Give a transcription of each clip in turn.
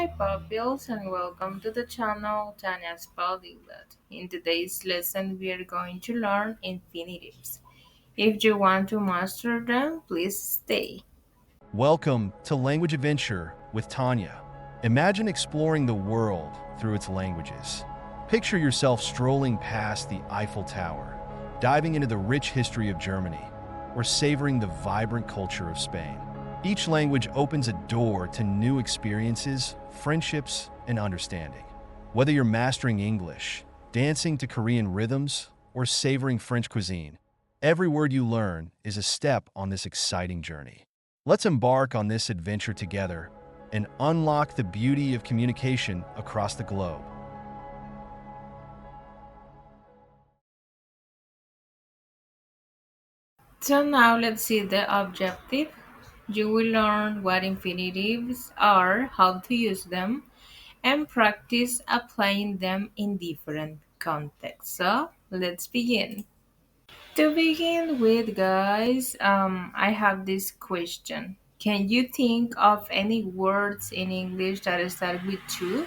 my pupils, and welcome to the channel Tanya's Polyglot. In today's lesson, we are going to learn infinitives. If you want to master them, please stay. Welcome to Language Adventure with Tanya. Imagine exploring the world through its languages. Picture yourself strolling past the Eiffel Tower, diving into the rich history of Germany, or savoring the vibrant culture of Spain. Each language opens a door to new experiences, friendships, and understanding. Whether you're mastering English, dancing to Korean rhythms, or savoring French cuisine, every word you learn is a step on this exciting journey. Let's embark on this adventure together and unlock the beauty of communication across the globe. So now let's see the objective. You will learn what infinitives are, how to use them, and practice applying them in different contexts. So let's begin. To begin with, guys, I have this question. Can you think of any words in English that start with to,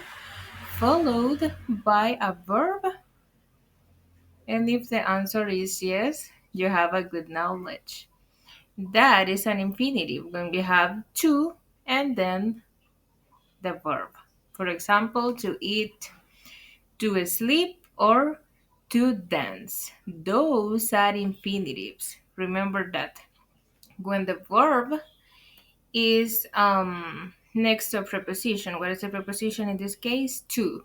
followed by a verb? And if the answer is yes, you have a good knowledge. That is an infinitive when we have to and then the verb. For example, to eat, to sleep, or to dance. Those are infinitives. Remember that. When the verb is next to a preposition. What is the preposition in this case? To.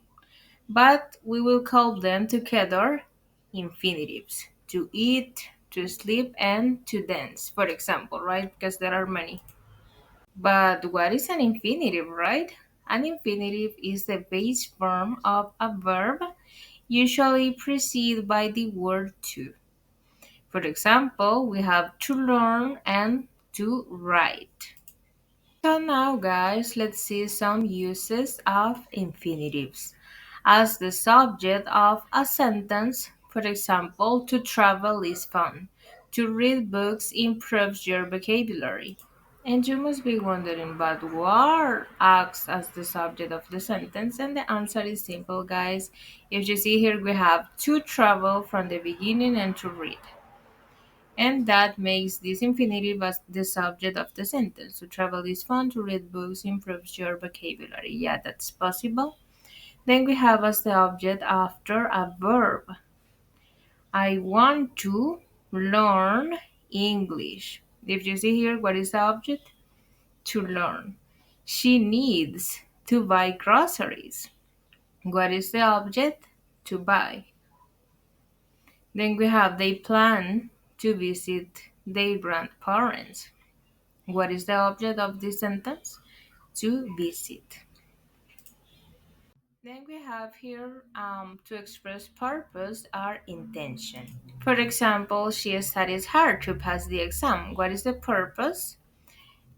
But we will call them together infinitives. To eat, to sleep, and to dance, for example, right? Because there are many. But what is an infinitive, right? An infinitive is the base form of a verb, usually preceded by the word to. For example, we have to learn and to write. So now guys, let's see some uses of infinitives. As the subject of a sentence, for example, to travel is fun. To read books improves your vocabulary. And you must be wondering, but what acts as the subject of the sentence? And the answer is simple, guys. If you see here, we have to travel from the beginning and to read. And that makes this infinitive as the subject of the sentence. To travel is fun, to read books improves your vocabulary. Yeah, that's possible. Then we have as the object after a verb. I want to learn English. If you see here, what is the object? To learn. She needs to buy groceries. What is the object? To buy. Then we have they plan to visit their grandparents. What is the object of this sentence? To visit. Then we have here to express purpose or intention. For example, she studies hard to pass the exam. What is the purpose?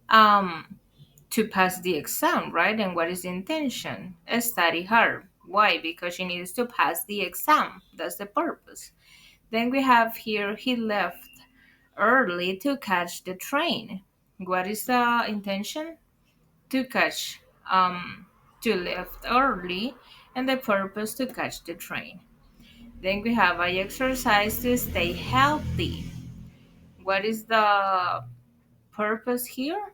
To pass the exam, right? And what is the intention? Study hard. Why? Because she needs to pass the exam. That's the purpose. Then we have here he left early to catch the train. What is the intention? To catch to left early and the purpose to catch the train. Then we have I exercise to stay healthy. What is the purpose here?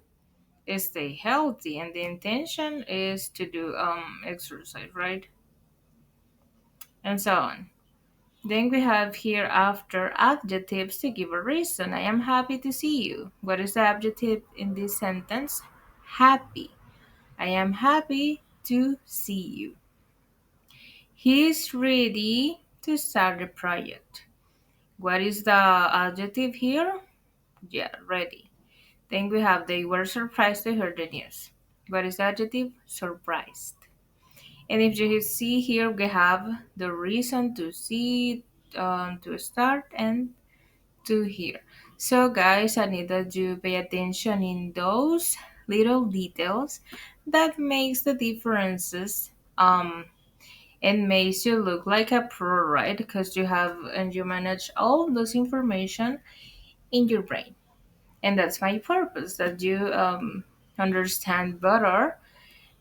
Stay healthy and the intention is to do exercise, right? And so on. Then we have here after adjectives to give a reason. I am happy to see you. What is the adjective in this sentence? Happy. I am happy to see you. He is ready to start the project. What is the adjective here? Yeah, ready. Then we have they were surprised to hear the news. What is the adjective? Surprised. And if you see here, we have the reason to see, to start, and to hear. So, guys, I need that you pay attention in those little details that makes the differences and makes you look like a pro, right? Because you have and you manage all those information in your brain, and that's my purpose that you understand better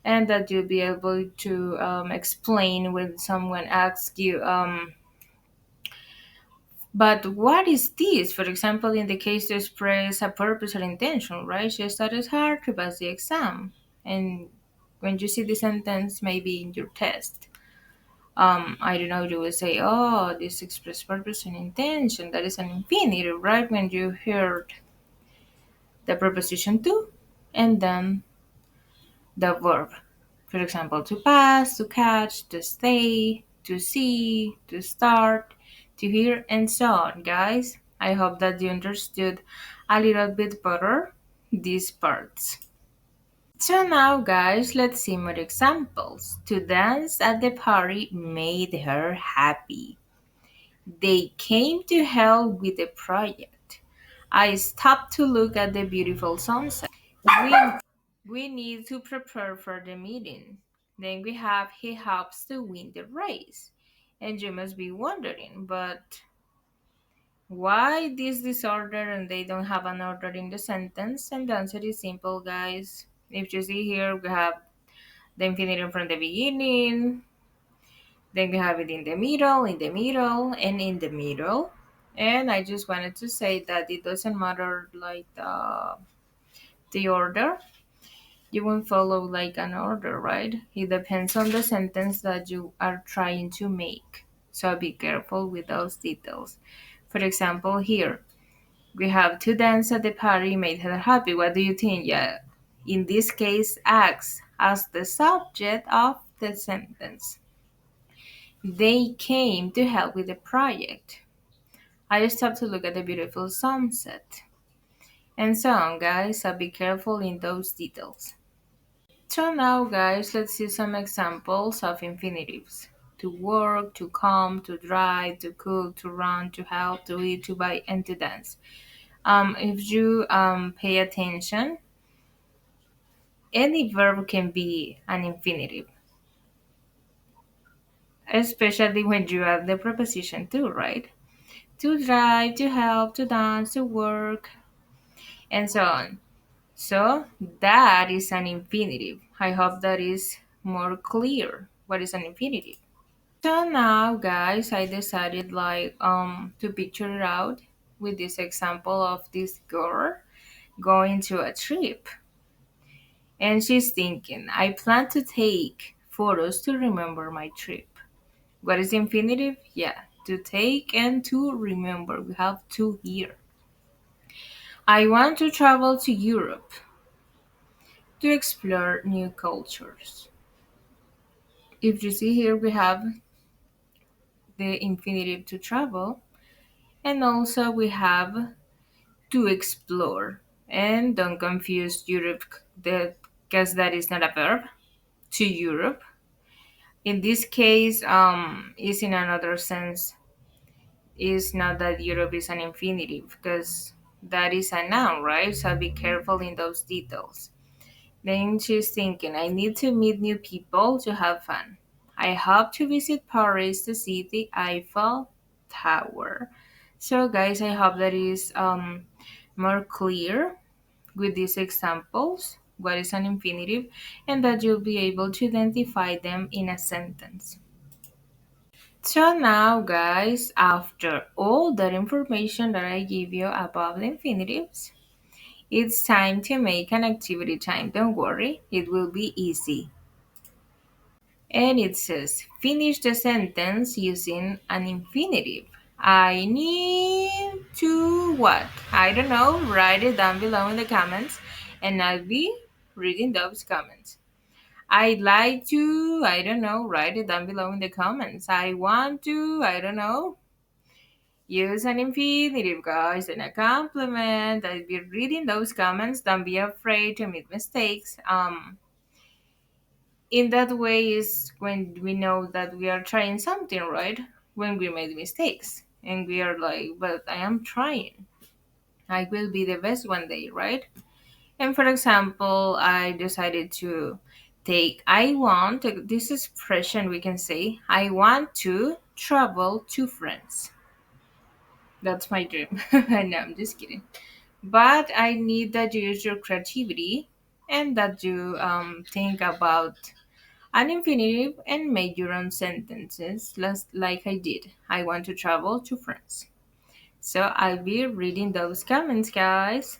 and that you'll be able to explain when someone asks you, but what is this? For example, in the case to express a purpose or intention, right? She studies hard to pass the exam. And when you see the sentence, maybe in your test, I don't know, you will say, oh, this express purpose and intention. That is an infinitive, right? When you heard the preposition to and then the verb. For example, to pass, to catch, to stay, to see, to start, to hear, and so on, guys. I hope that you understood a little bit better these parts. So now, guys, let's see more examples. To dance at the party made her happy. They came to help with the project. I stopped to look at the beautiful sunset. We, we need to prepare for the meeting. Then we have he helps to win the race. And you must be wondering, but why this disorder and they don't have an order in the sentence? And the answer is simple, guys. If you see here, we have the infinitive from the beginning, then we have it in the middle, and in the middle. And I just wanted to say that it doesn't matter like the order. You won't follow like an order, right? It depends on the sentence that you are trying to make. So be careful with those details. For example, here we have to dance at the party made her happy. What do you think? Yeah, in this case, acts as the subject of the sentence. They came to help with the project. I stopped to look at the beautiful sunset. And so on, guys. So be careful in those details. So now, guys, let's see some examples of infinitives. To work, to come, to drive, to cook, to run, to help, to eat, to buy, and to dance. If you pay attention, any verb can be an infinitive, especially when you add the preposition to, right? To drive, to help, to dance, to work, and so on. So that is an infinitive. I hope that is more clear. What is an infinitive? So now, guys, I decided like to picture it out with this example of this girl going to a trip, and she's thinking, I plan to take photos to remember my trip. What is infinitive? Yeah, to take and to remember. We have two here. I want to travel to Europe to explore new cultures. If you see here, we have the infinitive to travel, and also we have to explore. And don't confuse Europe, because that is not a verb, to Europe. In this case, is in another sense, is not that Europe is an infinitive, because that is a noun, right? So be careful in those details. Then she's thinking, I need to meet new people to have fun. I hope to visit Paris to see the Eiffel Tower. So, guys, I hope that is more clear with these examples. What is an infinitive? And that you'll be able to identify them in a sentence. So now, guys, after all that information that I give you about the infinitives, it's time to make an activity time. Don't worry, it will be easy. And it says, finish the sentence using an infinitive. I need to what? I don't know. Write it down below in the comments and I'll be reading those comments. I'd like to, I don't know, write it down below in the comments. I want to, I don't know, use an infinitive, guys, and a compliment. I'll be reading those comments. Don't be afraid to make mistakes. In that way is when we know that we are trying something, right? When we made mistakes and we are like, but I am trying. I will be the best one day, right? And for example, I decided to take, I want, this expression we can say, I want to travel to France. That's my dream. No, I'm just kidding. But I need that you use your creativity and that you think about an infinitive and make your own sentences, like I did. I want to travel to France. So I'll be reading those comments, guys.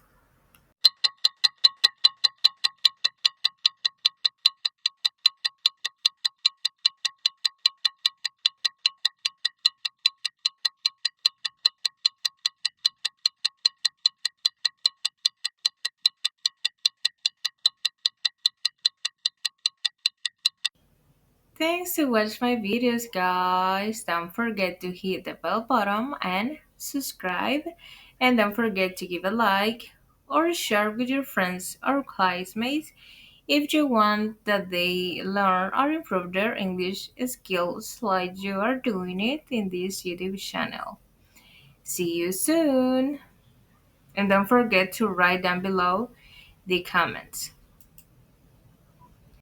Thanks to watch my videos, guys. Don't forget to hit the bell button and subscribe. And don't forget to give a like or share with your friends or classmates if you want that they learn or improve their English skills like you are doing it in this YouTube channel. See you soon! And don't forget to write down below the comments.